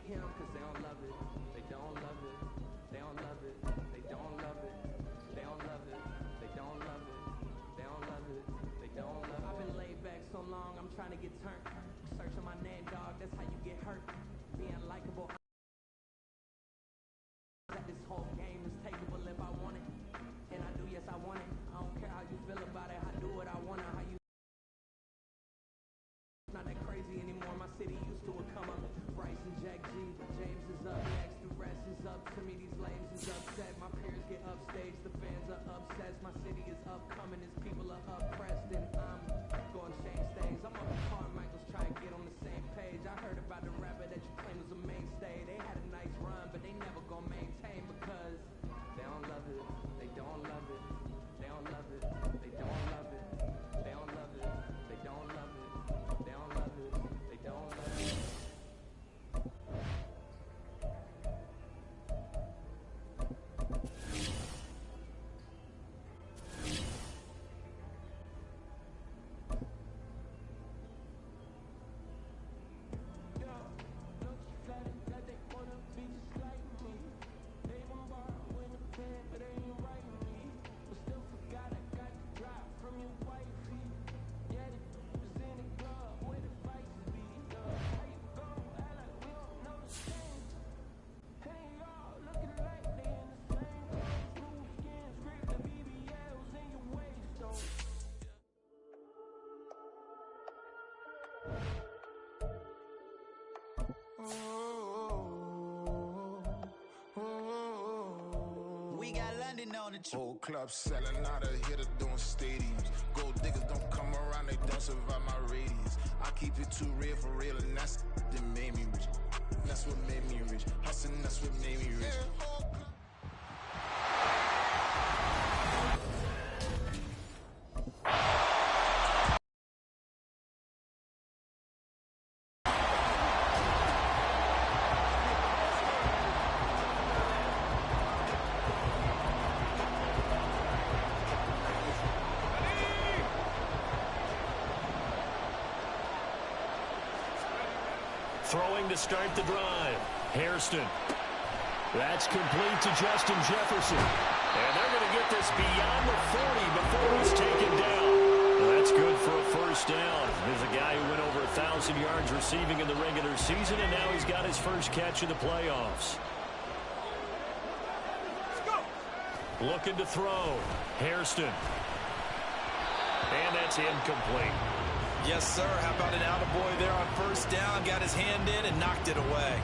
him because they don't love it. They don't love it. They don't love it. They don't love it. They don't love it. They don't love it. They don't love it. They don't love it. I've been laid back so long, I'm trying to get turned. Searching my name, dog, that's how you get hurt. Being likable. This whole game is takeable if I want it. And I do, yes, I want it. I don't care how you feel about it. I do what I want to. How you not that crazy anymore. My city used to a come up. Bryce and Jack G, but James is up next. The rest is up to me. These lames is upset. My peers get upstaged. The fans are obsessed. My city is upcoming. His people are oppressed. And I'm going to change things. I'm up with Carmichael's trying to get on the same page. I heard about the rapper that you claim was a mainstay. They had a nice run, but they never gonna maintain because they don't love it. They don't love it. They don't love it. They don't love it. They don't love it. They don't love it. They don't love it. They don't love it. We got London on the whole club selling out of hitter doing stadiums. Gold diggers don't come around, they don't survive my radius. I keep it too real for real, and that's that made me rich. That's what made me rich. Hustling, that's what made me rich. Throwing to start the drive. Hairston. That's complete to Justin Jefferson. And they're going to get this beyond the 40 before he's taken down. That's good for a first down. There's a guy who went over 1,000 yards receiving in the regular season, and now he's got his first catch in the playoffs. Looking to throw. Hairston. And that's incomplete. Yes, sir. How about an attaboy there on first down? Got his hand in and knocked it away.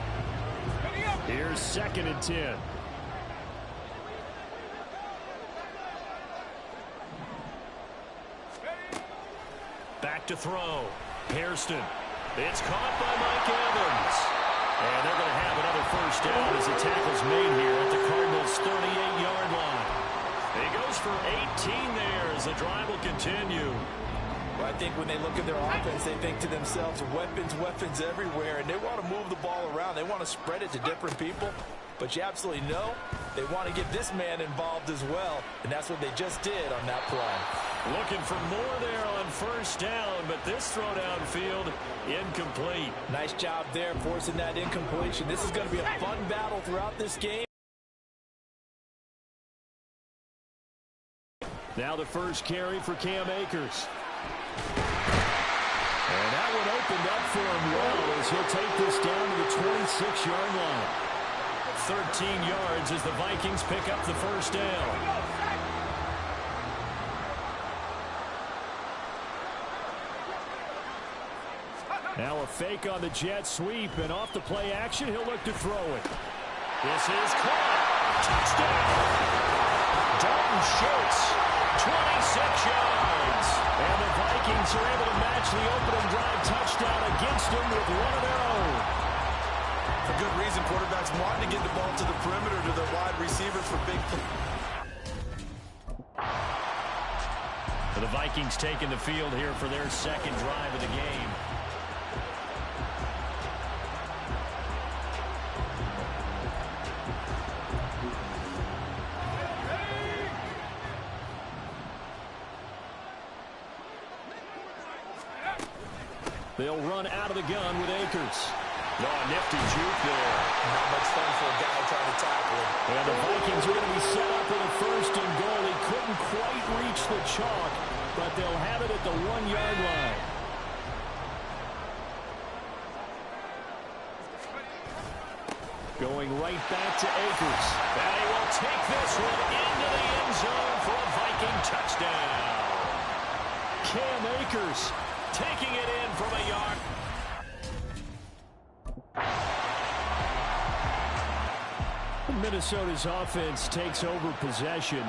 Here's 2nd and 10. Back to throw. Hairston. It's caught by Mike Evans. And they're going to have another first down as the tackle's made here at the Cardinals' 38-yard line. He goes for 18 there as the drive will continue. Well, I think when they look at their offense, they think to themselves, weapons, weapons everywhere, and they want to move the ball around. They want to spread it to different people, but you absolutely know they want to get this man involved as well, and that's what they just did on that play. Looking for more there on first down, but this throw downfield, incomplete. Nice job there forcing that incompletion. This is going to be a fun battle throughout this game. Now the first carry for Cam Akers. And that one opened up for him well as he'll take this down to the 26-yard line. 13 yards as the Vikings pick up the first down. Now a fake on the jet sweep, and off the play action, he'll look to throw it. This is caught. Touchdown! Dalton Schultz, 26 yards. And the Vikings are able to match the opening drive touchdown against them with one of their own. For good reason, quarterbacks want to get the ball to the perimeter to their wide receivers for big plays. The Vikings taking the field here for their second drive of the game. They'll run out of the gun with Akers. Oh, nifty juke there. Not much fun for a guy trying to tackle him. And the Vikings are going to be set up with a first and goal. He couldn't quite reach the chalk, but they'll have it at the 1-yard line. Going right back to Akers. And he will take this one into the end zone for a Viking touchdown. Cam Akers taking it in from a yard. Minnesota's offense takes over possession.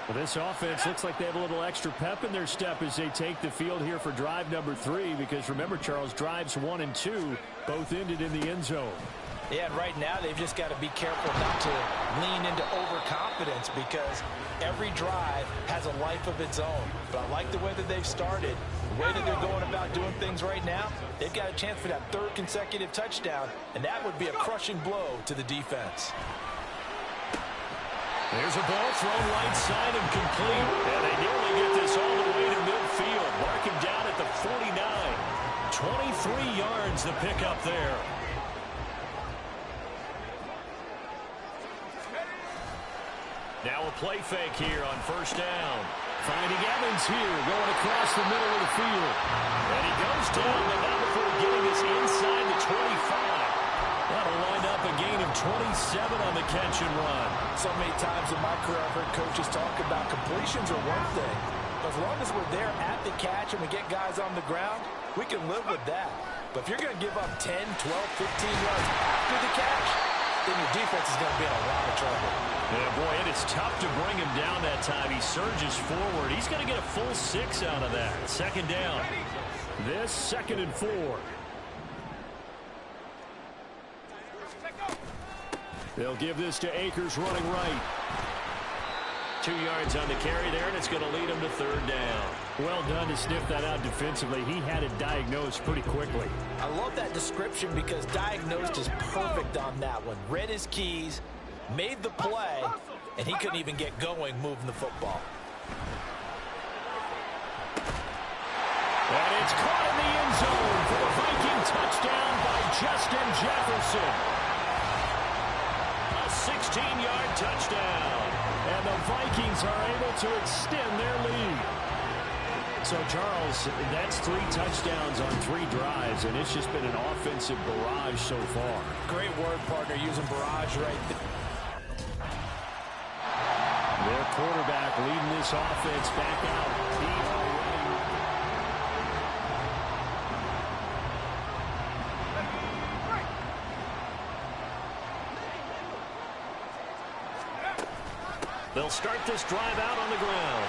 Well, this offense looks like they have a little extra pep in their step as they take the field here for drive number 3, because remember, Charles, drives 1 and 2 both ended in the end zone. Yeah, and right now they've just got to be careful not to lean into overconfidence, because every drive has a life of its own. But I like the way that they've started, the way that they're going about doing things right now. They've got a chance for that 3rd consecutive touchdown, and that would be a crushing blow to the defense. There's a ball thrown right side and complete. And they nearly get this all the way to midfield. Marking down at the 49. 23 yards the pickup there. Now a play fake here on first down. Finding Evans here, going across the middle of the field. And he goes down, but not before getting this inside the 25. That'll wind up a gain of 27 on the catch and run. So many times in my career I've heard coaches talk about completions are one thing. As long as we're there at the catch and we get guys on the ground, we can live with that. But if you're going to give up 10, 12, 15 yards after the catch, then your defense is going to be in a lot of trouble. Yeah, boy, it is tough to bring him down that time. He surges forward. He's going to get a full 6 out of that. Second down. This 2nd and 4. They'll give this to Akers running right. 2 yards on the carry there, and it's going to lead him to 3rd down. Well done to sniff that out defensively. He had it diagnosed pretty quickly. I love that description, because diagnosed is perfect on that one. Read his keys, made the play, and he couldn't even get going moving the football. And it's caught in the end zone for the Viking touchdown by Justin Jefferson. 16-yard touchdown. And the Vikings are able to extend their lead. So, Charles, that's 3 touchdowns on 3 drives, and it's just been an offensive barrage so far. Great word, partner, using barrage right there. Their quarterback leading this offense back out. They'll start this drive out on the ground.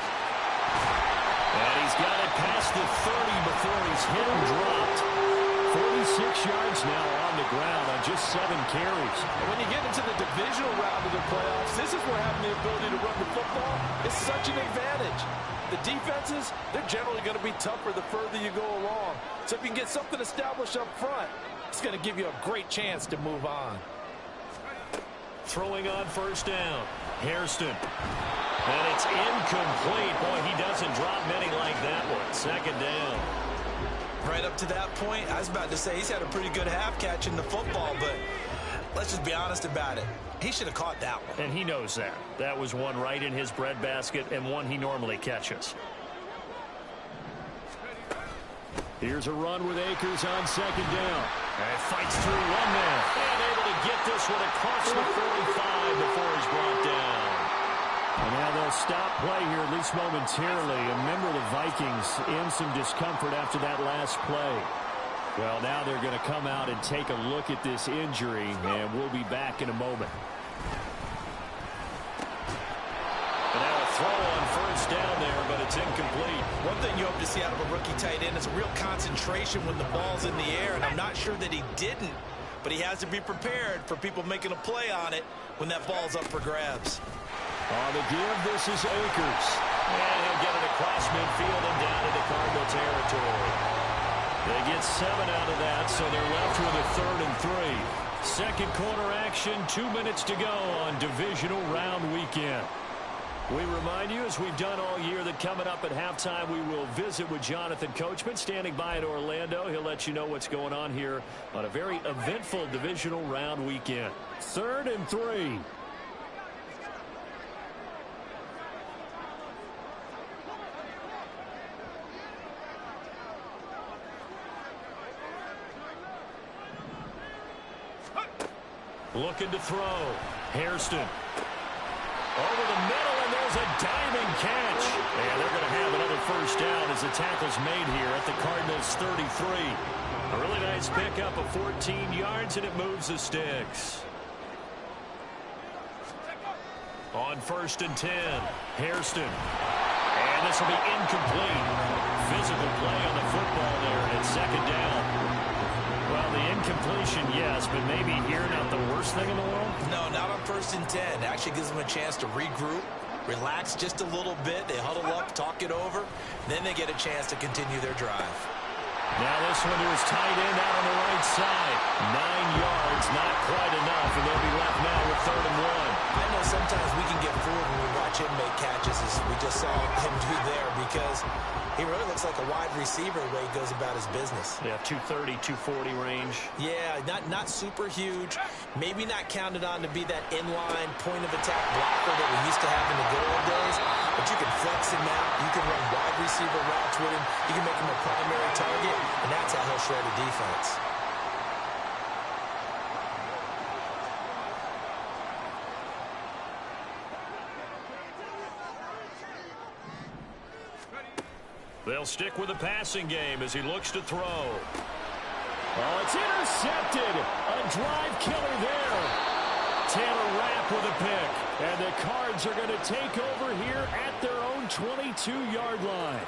And he's got it past the 30 before he's hit and dropped. 46 yards now on the ground on just 7 carries. And when you get into the divisional round of the playoffs, this is where having the ability to run the football is such an advantage. The defenses, they're generally going to be tougher the further you go along. So if you can get something established up front, it's going to give you a great chance to move on. Throwing on first down. Hairston. And it's incomplete. Boy, he doesn't drop many like that one. Second down. Right up to that point, I was about to say he's had a pretty good half catching the football, but let's just be honest about it. He should have caught that one. And he knows that. That was one right in his breadbasket and one he normally catches. Here's a run with Akers on second down. And fights through one man. And able to get this one across the 45 before he's brought down. And now they'll stop play here, at least momentarily. And remember, the Vikings in some discomfort after that last play. Well, now they're going to come out and take a look at this injury, and we'll be back in a moment. And now a throw on first down there, but it's incomplete. One thing you hope to see out of a rookie tight end is a real concentration when the ball's in the air, and I'm not sure that he didn't, but he has to be prepared for people making a play on it when that ball's up for grabs. On the give, this is Akers. And he'll get it across midfield and down into Cardinal territory. They get 7 out of that, so they're left with a 3rd and 3. Second quarter action, 2 minutes to go on divisional round weekend. We remind you, as we've done all year, that coming up at halftime, we will visit with Jonathan Coachman, standing by in Orlando. He'll let you know what's going on here on a very eventful divisional round weekend. 3rd and 3. Looking to throw. Hairston. Over the middle, and there's a diving catch. And they're going to have another first down as the tackle's made here at the Cardinals' 33. A really nice pickup of 14 yards, and it moves the sticks. On 1st and 10, Hairston. And this will be incomplete. Physical play on the football there, and it's 2nd down. Well, the incompletion, yes, but maybe here not the worst thing in the world? No, not on 1st and 10. It actually gives them a chance to regroup, relax just a little bit. They huddle up, talk it over. Then they get a chance to continue their drive. Now this one to his tight end out on the right side. 9 yards, not quite enough, and they'll be left now with 3rd and 1. I know sometimes we can get fooled when we watch him make catches, as we just saw him do there, because he really looks like a wide receiver the way he goes about his business. Yeah, 230, 240 range. Yeah, not super huge. Maybe not counted on to be that inline point-of-attack blocker that we used to have in the good old days, but you can flex him out. You can run wide receiver routes with him. You can make him a primary target, and that's how he'll shred a defense. They'll stick with the passing game as he looks to throw. Oh, it's intercepted. A drive killer there. Taylor Rapp with a pick. And the Cards are going to take over here at their own 22-yard line.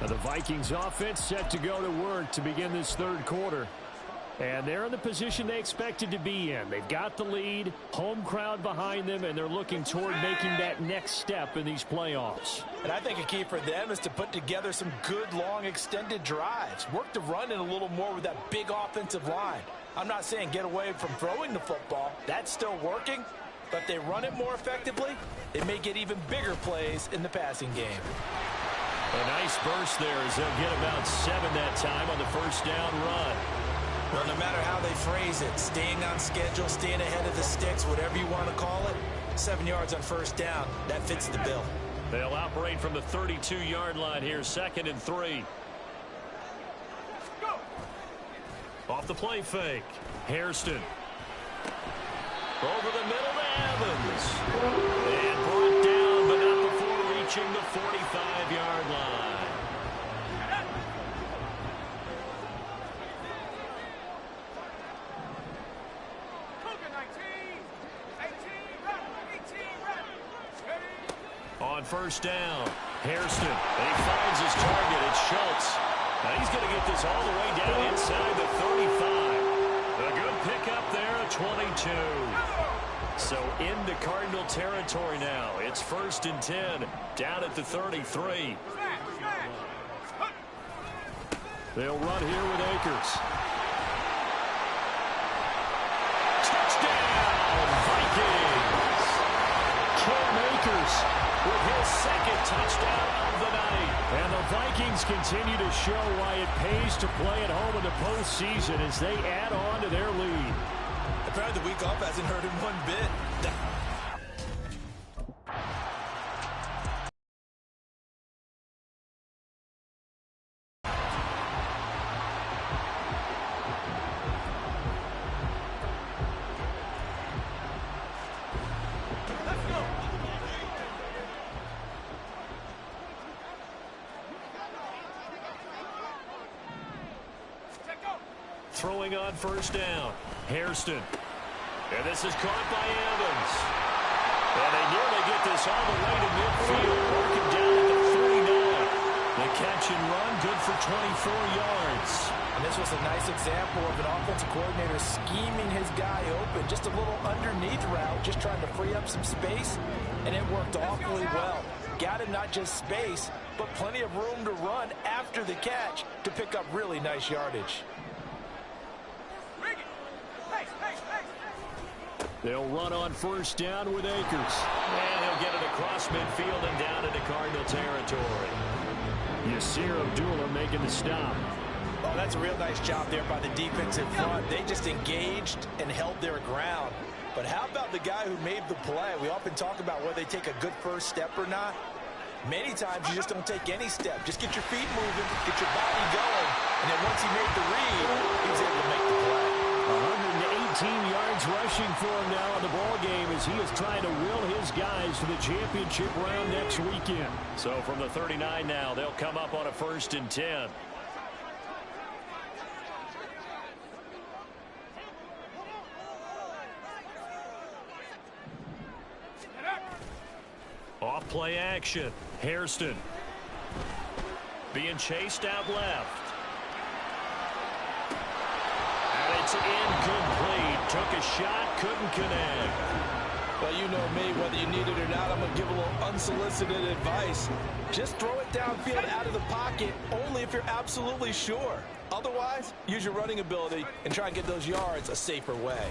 Now the Vikings offense set to go to work to begin this 3rd quarter. And they're in the position they expected to be in. They've got the lead, home crowd behind them, and they're looking toward making that next step in these playoffs. And I think a key for them is to put together some good, long, extended drives. Work the run in a little more with that big offensive line. I'm not saying get away from throwing the football. That's still working. But if they run it more effectively, they may get even bigger plays in the passing game. A nice burst there as they'll get about 7 that time on the first down run. Well, no matter how they phrase it, staying on schedule, staying ahead of the sticks, whatever you want to call it, 7 yards on first down, that fits the bill. They'll operate from the 32-yard line here, 2nd and 3. Off the play fake, Hairston. Over the middle to Evans. And brought down, but not before reaching the 45-yard line. On first down, Hairston, and he finds his target. It's Schultz. Now he's going to get this all the way down inside the 35. A good pickup there at 22. So into Cardinal territory now. It's 1st and 10, down at the 33. They'll run here with Akers. Touchdown, Vikings! Cam Akers with his 2nd touchdown of the night. And the Vikings continue to show why it pays to play at home in the postseason as they add on to their lead. Apparently the week off hasn't hurt him one bit. Throwing on first down, Hairston. And this is caught by Evans. And they nearly get this all the way to midfield, working down at the 39. The catch and run, good for 24 yards. And this was a nice example of an offensive coordinator scheming his guy open. Just a little underneath route, just trying to free up some space, and it worked awfully well. Got him not just space, but plenty of room to run after the catch to pick up really nice yardage. They'll run on first down with Akers. And he'll get it across midfield and down into Cardinal territory. Yasir Abdullah making the stop. Oh, that's a real nice job there by the defensive front. They just engaged and held their ground. But how about the guy who made the play? We often talk about whether they take a good first step or not. Many times you just don't take any step. Just get your feet moving, get your body going, and then once he made the read, he was able to make the play. 118 yards rushing for him now in the ball game as he is trying to will his guys to the championship round next weekend. So from the 39 now, they'll come up on a 1st and 10. Off play action. Hairston being chased out left. And it's incomplete. Took a shot, couldn't connect. Well, you know me, whether you need it or not, I'm going to give a little unsolicited advice. Just throw it downfield out of the pocket, only if you're absolutely sure. Otherwise, use your running ability and try and get those yards a safer way.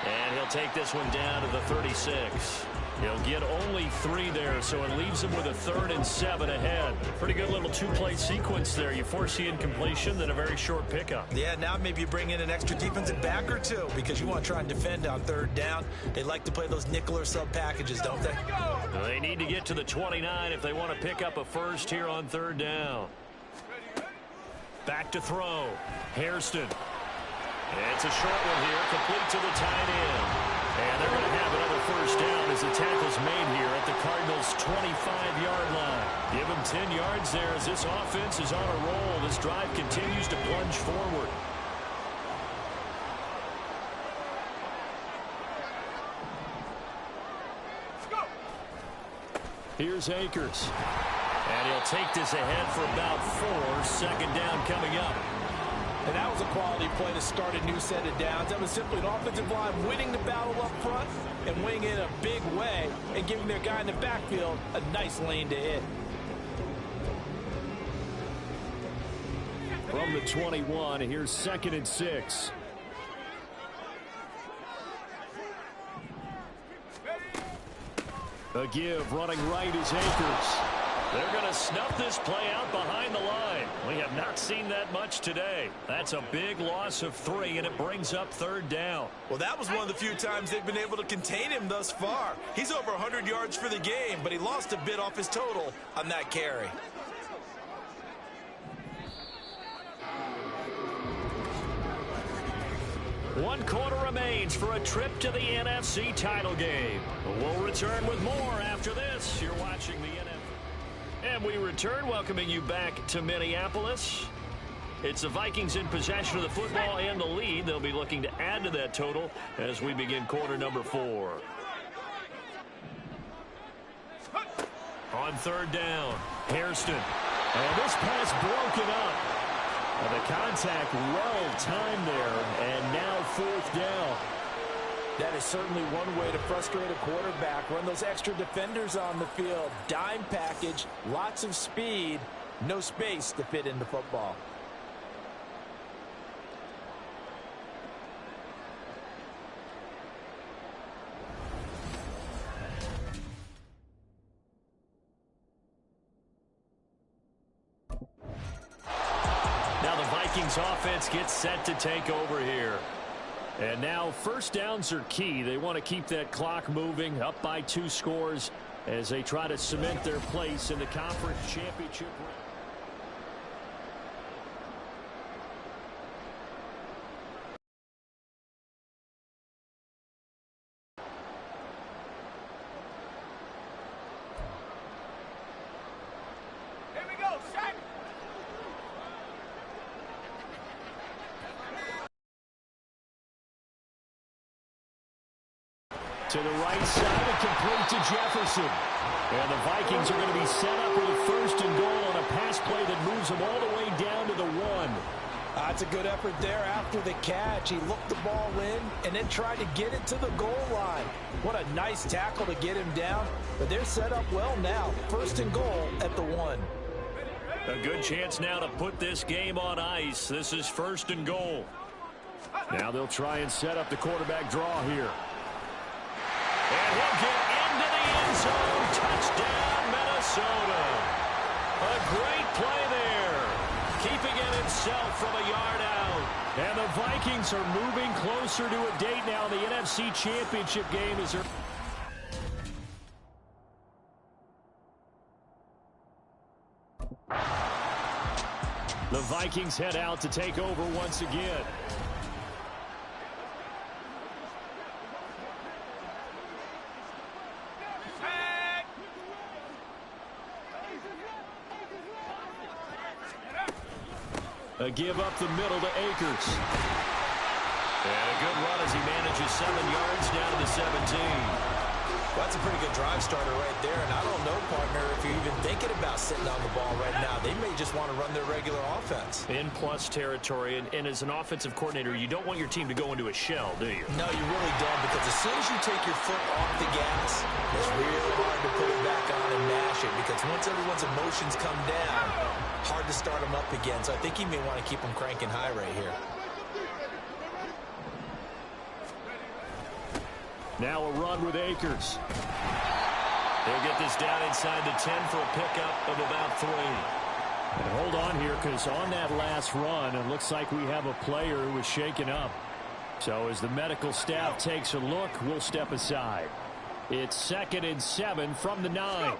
And he'll take this one down to the 36. He'll get only 3 there, so it leaves him with a 3rd and 7 ahead. Pretty good little 2-play sequence there. You force the incompletion, then a very short pickup. Yeah, now maybe you bring in an extra defensive back or two because you want to try and defend on 3rd down. They like to play those nickel or sub packages, don't they? Well, they need to get to the 29 if they want to pick up a first here on 3rd down. Back to throw. Hairston. It's a short one here, complete to the tight end. And they're going to have another first down as the tackle's made here at the Cardinals' 25-yard line. Give them 10 yards there as this offense is on a roll. This drive continues to plunge forward. Here's Akers. And he'll take this ahead for about 4. 2nd down coming up. And that was a quality play to start a new set of downs. That was simply an offensive line winning the battle up front and winning it in a big way and giving their guy in the backfield a nice lane to hit. From the 21, here's 2nd and 6. A give, running right is Akers. They're going to snuff this play out behind the line. We have not seen that much today. That's a big loss of 3, and it brings up 3rd down. Well, that was one of the few times they've been able to contain him thus far. He's over 100 yards for the game, but he lost a bit off his total on that carry. One quarter remains for a trip to the NFC title game. We'll return with more after this. You're watching the NFC. And we return, welcoming you back to Minneapolis. It's the Vikings in possession of the football and the lead. They'll be looking to add to that total as we begin quarter number 4. On 3rd down, Hairston. And this pass broken up. And the contact well timed there, and now 4th down. That is certainly one way to frustrate a quarterback. Run those extra defenders on the field. Dime package, lots of speed, no space to fit into football. Now the Vikings offense gets set to take over here. And now 1st downs are key. They want to keep that clock moving, up by 2 scores as they try to cement their place in the conference championship. Here we go, Shaq. To the right side and complete to Jefferson. And the Vikings are going to be set up with a 1st and goal on a pass play that moves them all the way down to the 1. That's a good effort there after the catch. He looked the ball in and then tried to get it to the goal line. What a nice tackle to get him down. But they're set up well now. 1st and goal at the 1. A good chance now to put this game on ice. This is 1st and goal. Now they'll try and set up the quarterback draw here. And he'll get into the end zone. Touchdown, Minnesota. A great play there. Keeping it himself from a yard out. And the Vikings are moving closer to a date now. The NFC Championship game is their... The Vikings head out to take over once again. A give up the middle to Akers. And a good run as he manages 7 yards down to the 17. Well, that's a pretty good drive starter right there. And I don't know, partner, if you're even thinking about sitting on the ball right now. They may just want to run their regular offense. In plus territory. And as an offensive coordinator, you don't want your team to go into a shell, do you? No, you really don't. Because as soon as you take your foot off the gas, it's really hard to put it back on and mash it. Because once everyone's emotions come down, hard to start them up again. So I think he may want to keep them cranking high right here. Now a run with Akers. They'll get this down inside the 10 for a pickup of about 3. And hold on here, because on that last run, it looks like we have a player who was shaken up. So as the medical staff takes a look, we'll step aside. It's 2nd and 7 from the 9.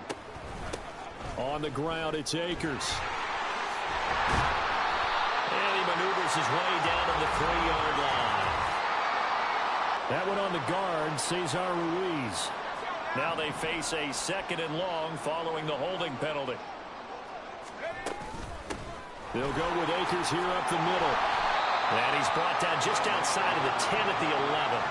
On the ground, it's Akers. And he maneuvers his way down to the 3-yard line. That one on the guard, Cesar Ruiz. Now they face a 2nd and long following the holding penalty. They'll go with Akers here up the middle. And he's brought down just outside of the 10 at the 11.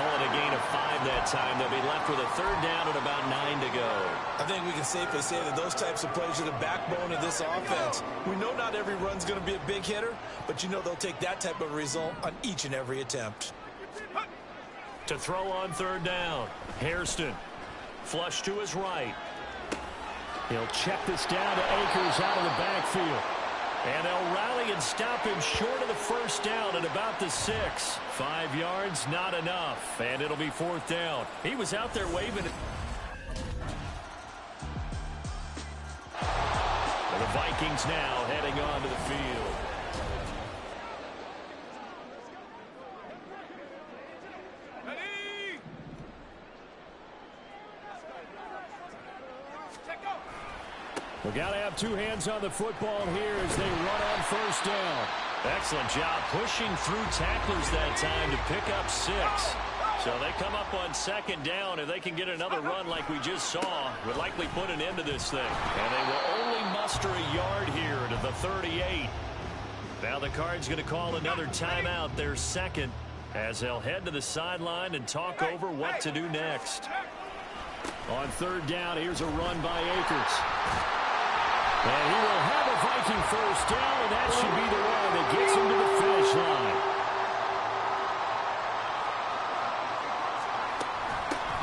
Call it a gain of 5 that time. They'll be left with a 3rd down and about 9 to go. I think we can safely say that those types of plays are the backbone of this offense. We know not every run's going to be a big hitter, but you know they'll take that type of result on each and every attempt. To throw on 3rd down, Hairston. Flush to his right. He'll check this down to Akers out of the backfield. And they'll rally and stop him short of the 1st down at about the 6. 5 yards, not enough. And it'll be 4th down. He was out there waving it. And the Vikings now heading on to the field. We got to have 2 hands on the football here as they run on 1st down. Excellent job pushing through tacklers that time to pick up 6. So they come up on 2nd down. If they can get another run like we just saw, would likely put an end to this thing. And they will only muster a yard here to the 38. Now the Cards going to call another timeout, their 2nd, as they'll head to the sideline and talk over what to do next. On 3rd down, here's a run by Akers. And he will have a Viking 1st down, and that should be the one that gets him to the finish line.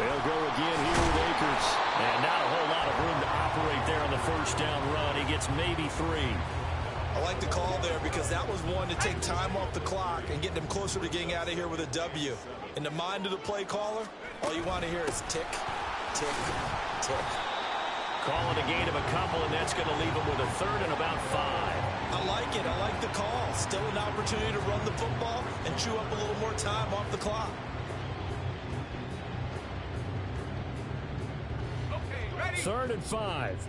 They'll go again here with Akers. And not a whole lot of room to operate there on the 1st down run. He gets maybe 3. I like the call there because that was one to take time off the clock and get them closer to getting out of here with a W. In the mind of the play caller, all you want to hear is tick, tick, tick. Call it a gain of a couple, and that's going to leave him with a 3rd and about 5. I like it. I like the call. Still an opportunity to run the football and chew up a little more time off the clock. Okay, ready? 3rd and 5.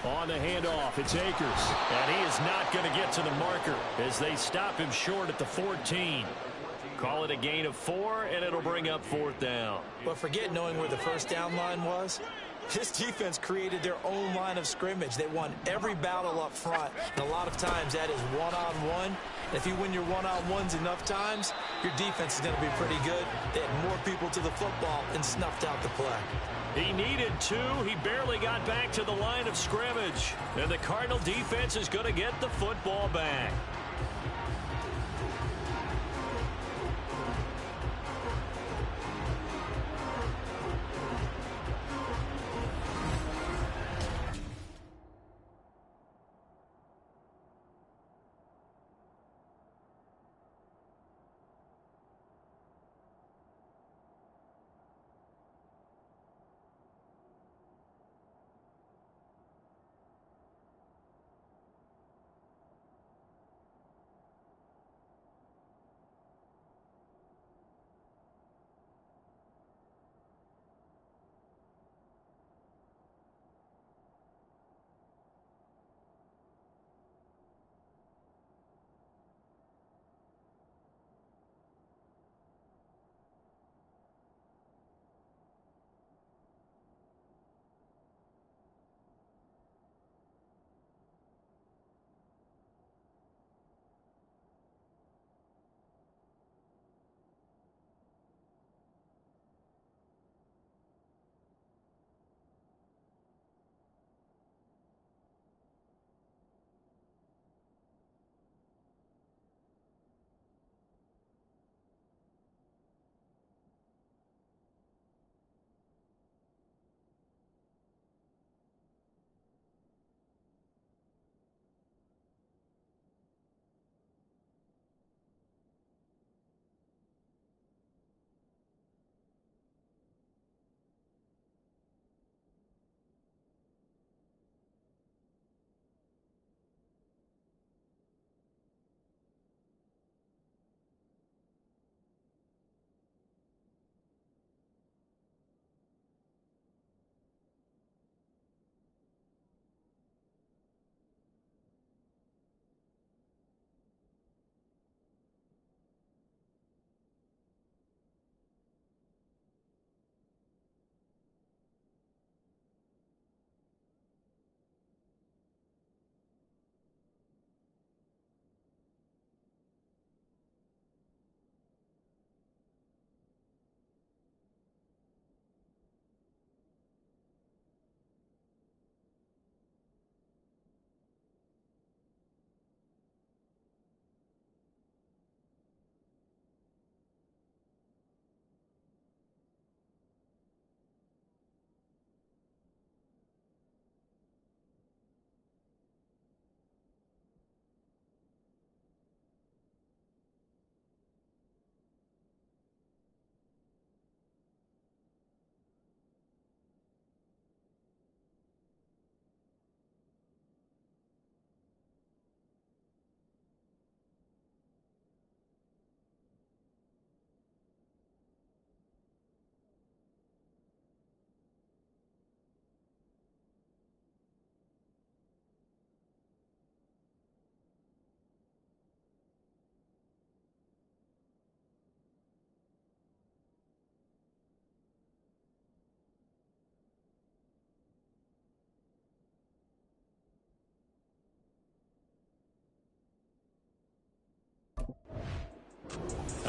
On the handoff, it's Akers. And he is not going to get to the marker as they stop him short at the 14. Call it a gain of 4, and it'll bring up 4th down. But forget knowing where the 1st down line was. This defense created their own line of scrimmage. They won every battle up front, and a lot of times that is one-on-one. And if you win your one-on-ones enough times, your defense is going to be pretty good. They had more people to the football and snuffed out the play. He needed 2. He barely got back to the line of scrimmage. And the Cardinal defense is going to get the football back.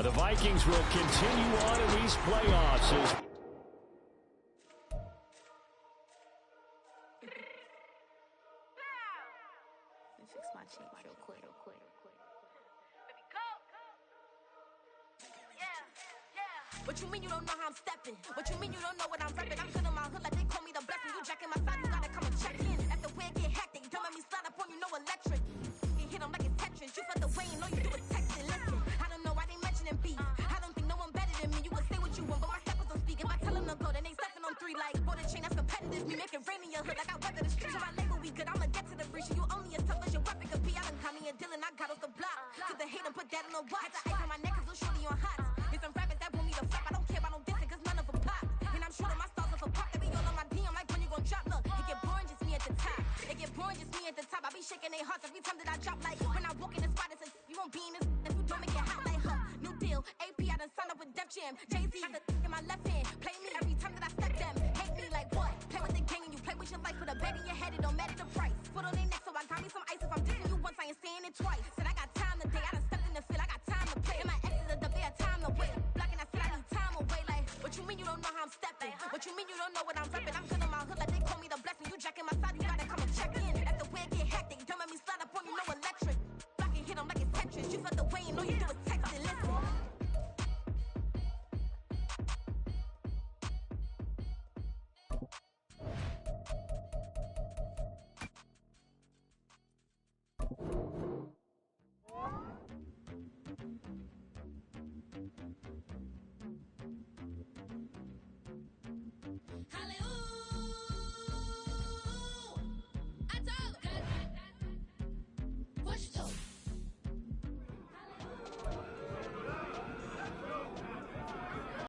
The Vikings will continue on in these playoffs as fix my cheek real quick. What you mean you don't know how I'm stepping? What you mean you don't know what I'm repping? I'm feeling my hood like they call me the blessing. You jacking my side, you gotta come and check in. After where it get hectic, don't make me slide up on you, no electric. You hit them like it's Tetris. You felt the way and all you do is texting. Listen, I don't know why they mentioning beef. I don't think no one better than me. You can say what you want, but my steppers don't speak. If I tell them to go, then they stepping on 3 like for the chain that's competitive. Me make it rain in your hood like I weather the streets. So my label we good, I'ma get to the breach. You only as tough as your weapon could be. I done Connie and Dylan, I got off the block. Took the hate and put that on the watch. I ice on my neck cause little shorty on hot. It's some rappers that want me to flop. I don't care about no dissing cause none of them pop. And I'm shooting my stars off a pop. They be all on my DM like when you gon' drop. Look, it get boring just me at the top. It get boring just me at the top. I be shaking their hearts every time that I drop. Like when I walk in the spot, it says you won't be in this if you don't make it hot like her. New deal, AP, I done signed up with Def Jam. Jay-Z, got the in my left hand. Play me every time that I step them. Hate me like what? Play with the game and you play with your life. Put a bag in your head, it don't matter the price. Put on their neck, so I got me some ice. If I'm dissing you once, I ain't saying it twice. Said I got time today, I done stepped in the field, I got time to play. And my exes are up, they had time to wait. Blocking, I said I need time away. Like, what you mean you don't know how I'm stepping? What you mean you don't know what I'm